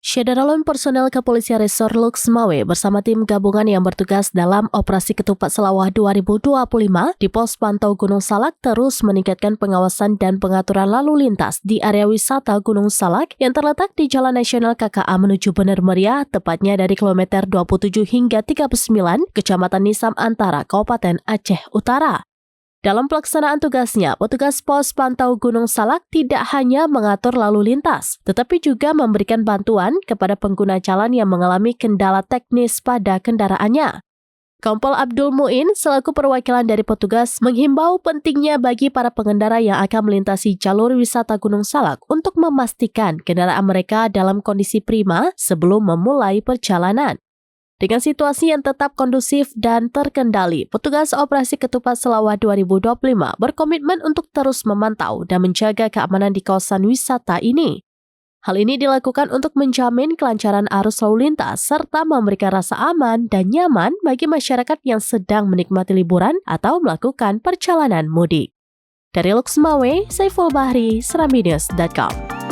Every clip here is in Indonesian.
Syederalun personel Kepolisian Resor Luxmawe bersama tim gabungan yang bertugas dalam Operasi Ketupat Selawah 2025 di Pos Pantau Gunung Salak terus meningkatkan pengawasan dan pengaturan lalu lintas di area wisata Gunung Salak yang terletak di Jalan Nasional KKA menuju Bener Meriah, tepatnya dari kilometer 27 hingga 39, Kecamatan Nisam Antara, Kabupaten Aceh Utara. Dalam pelaksanaan tugasnya, petugas pos pantau Gunung Salak tidak hanya mengatur lalu lintas, tetapi juga memberikan bantuan kepada pengguna jalan yang mengalami kendala teknis pada kendaraannya. Kompol Abdul Muin selaku perwakilan dari petugas menghimbau pentingnya bagi para pengendara yang akan melintasi jalur wisata Gunung Salak untuk memastikan kendaraan mereka dalam kondisi prima sebelum memulai perjalanan. Dengan situasi yang tetap kondusif dan terkendali, petugas Operasi Ketupat Selawah 2025 berkomitmen untuk terus memantau dan menjaga keamanan di kawasan wisata ini. Hal ini dilakukan untuk menjamin kelancaran arus lalu lintas serta memberikan rasa aman dan nyaman bagi masyarakat yang sedang menikmati liburan atau melakukan perjalanan mudik. Dari Luxmawe, Saiful Bahri, serambinews.com.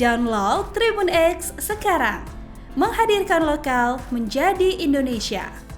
Download Tribun X sekarang, menghadirkan lokal menjadi Indonesia.